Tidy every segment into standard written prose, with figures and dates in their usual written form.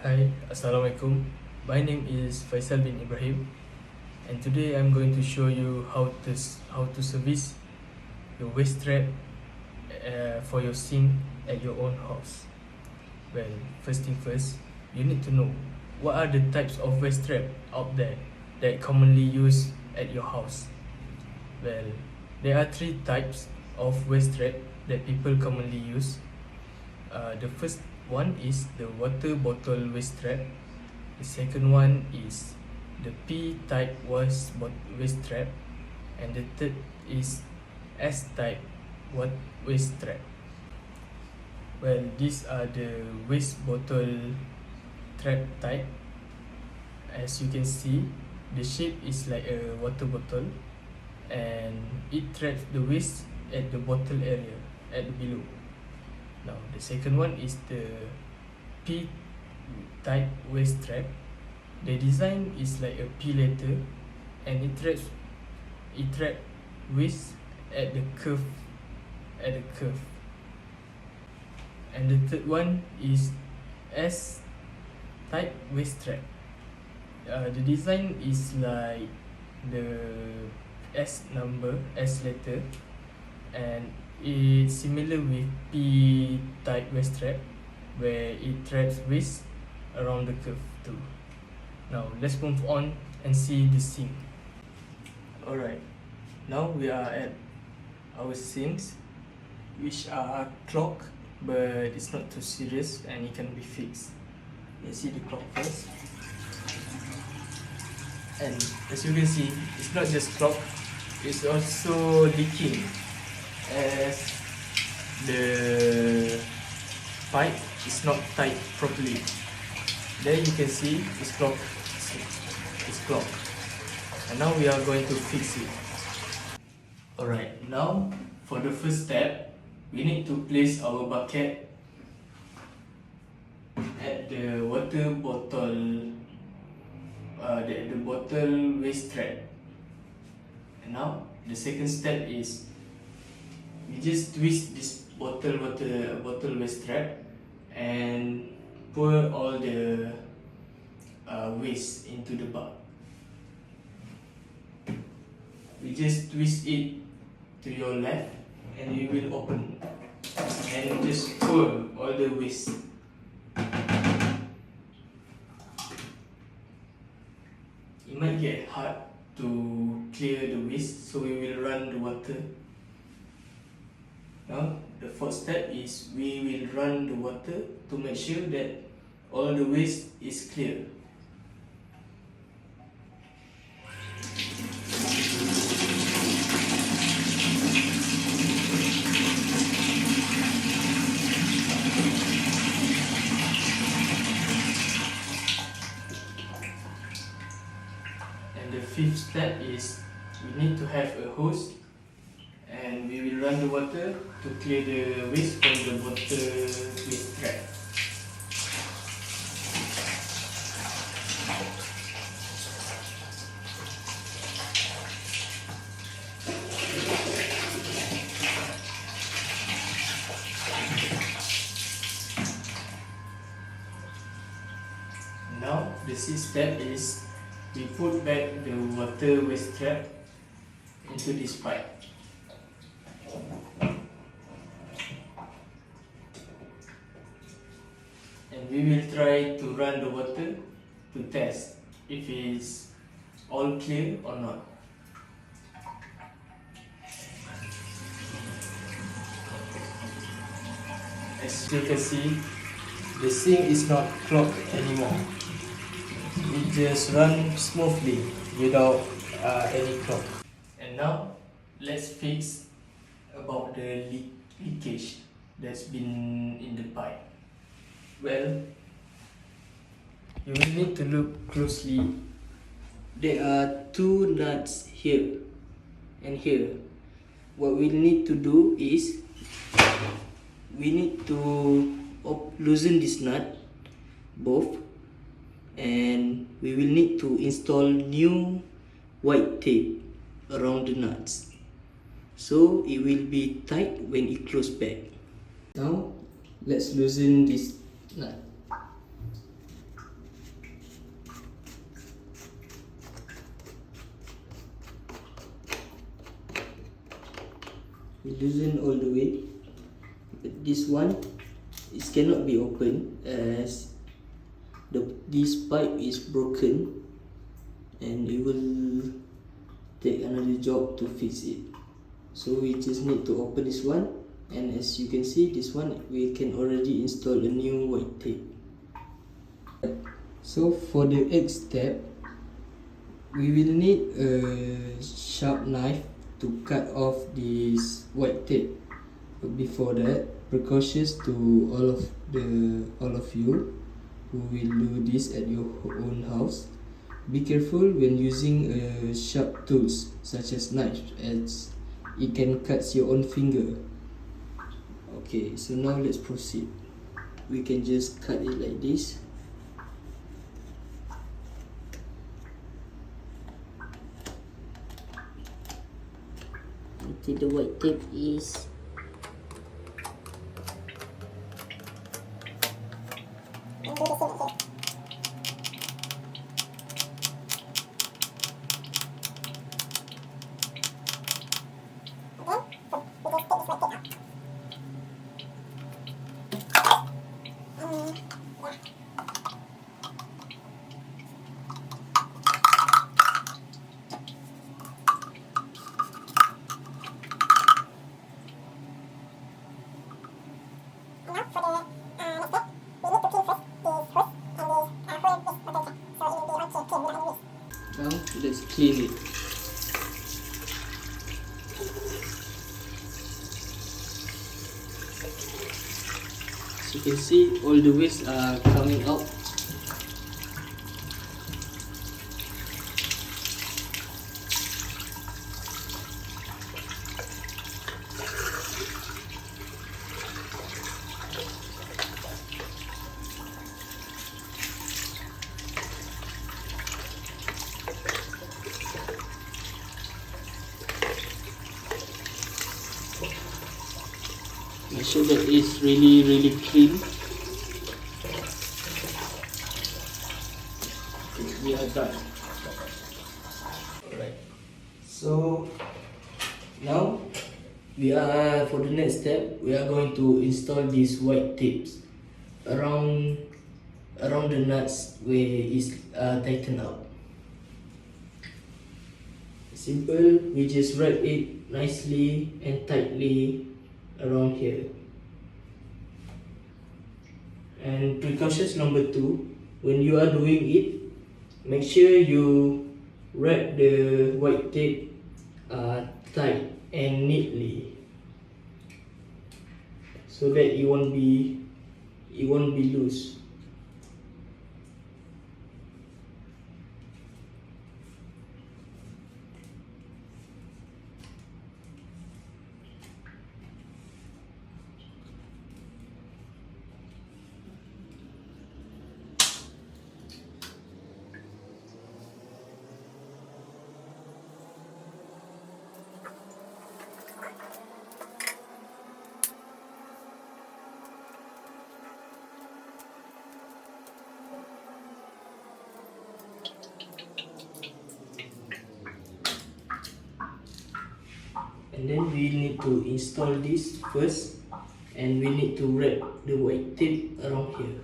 Hi, Assalamualaikum. My name is Faisal bin Ibrahim, and today I'm going to show you how to service your waist strap for your sink at your own house. Well, first thing first, you need to know what are the types of waist strap out there that commonly used at your house. Well, there are three types of waist strap that people commonly use. The first one is the water bottle waist strap. The second one is the P-type waist strap, and the third is S-type waist strap. Well, these are the waist bottle strap type. As you can see, the shape is like a water bottle, and it traps the waist at the bottle area at below. Now, the second one is the P-type waist strap. The design is like a P letter, and it traps waist at the curve. And the third one is S-type waist strap. The design is like the S letter, and it's similar with P-type waist strap, where it traps waist around the curve too. Now let's move on and see the sink. Alright, now we are at our sinks, which are clogged, but it's not too serious and it can be fixed. Let's see the clog first. And as you can see, it's not just clogged, it's also leaking, as the pipe is not tight properly. There you can see it's clogged. And now we are going to fix it. Alright, now for the first step, we need to place our bucket at the water bottle the bottle waist strap. And now the second step is we just twist this bottle waist strap and pour all the waste into the bag. We just twist it to your left and you will open and just pour all the waste. It might get hard to clear the waste, so we will run the water. Now the fourth step is we will run the water to make sure that all the waste is clear. And the fifth step is we need to have a hose, and we will run the water to clear the waste from the water waste strap. Now the sixth step is we put back the water waste strap into this pipe. And we will try to run the water to test if it's all clear or not. As you can see, the sink is not clogged anymore. It just runs smoothly without any clog. And now let's fix about the leakage that's been in the pipe. Well, you will need to look closely. There are two nuts here and here. What we need to do is we need to loosen this nut, both, and we will need to install new white tape around the nuts, so it will be tight when it closes back. Now let's loosen this nut. loosen all the way. But this one, it cannot be opened as this pipe is broken, and it will take another job to fix it. So we just need to open this one, and as you can see, this one we can already install a new white tape. So for the next step, we will need a sharp knife to cut off this white tape. But before that, precautions to all of you who will do this at your own house. Be careful when using sharp tools such as knives, as it can cut your own finger. Okay, so now let's proceed. We can just cut it like this. Until the white tape is now let's clean it. As you can see, all the waste are coming out. Make sure that it's really clean. We are done. Alright. So now for the next step, we are going to install these white tapes around the nuts where it's tightened up. Simple, we just wrap it nicely and tightly around here. And precautions number 2, when you are doing it, make sure you wrap the white tape tight and neatly, so that it won't be loose. And then we need to install this first, and we need to wrap the white tape around here.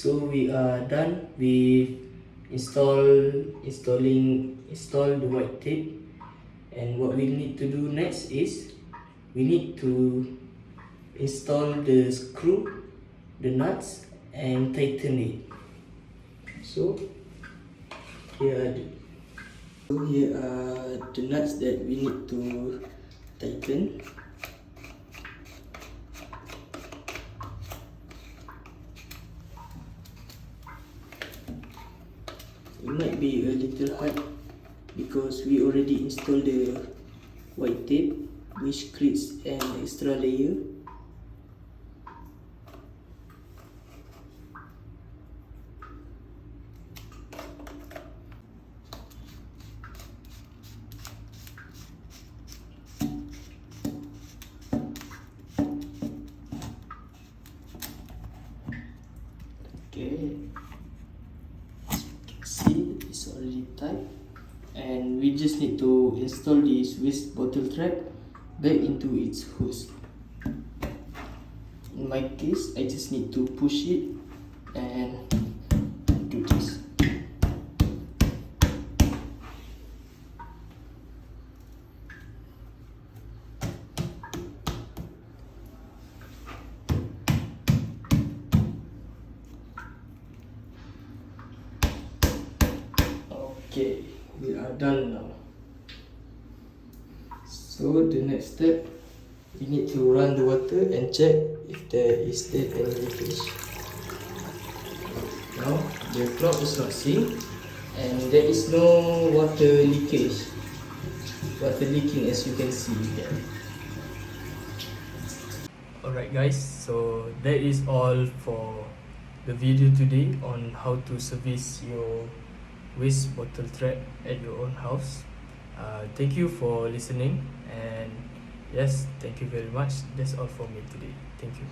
So we are done with install the white tape, and what we need to do next is we need to install the screw, the nuts, and tighten it. So here are So here are the nuts that we need to tighten. It might be a little hard because we already installed the white tape, which creates an extra layer. Okay, as you can see, it's already tight, and we just need to install this waste bottle trap back into its hose. In my case, I just need to push it and do this. Okay, we are done now. So the next step, we need to run the water and check if there is still any leakage. Now the clock is not synced and there is no water leakage. Water leaking, as you can see here. Alright guys, so that is all for the video today on how to service your waste bottle trap at your own house. Thank you for listening, and yes, thank you very much. That's all for me today. Thank you.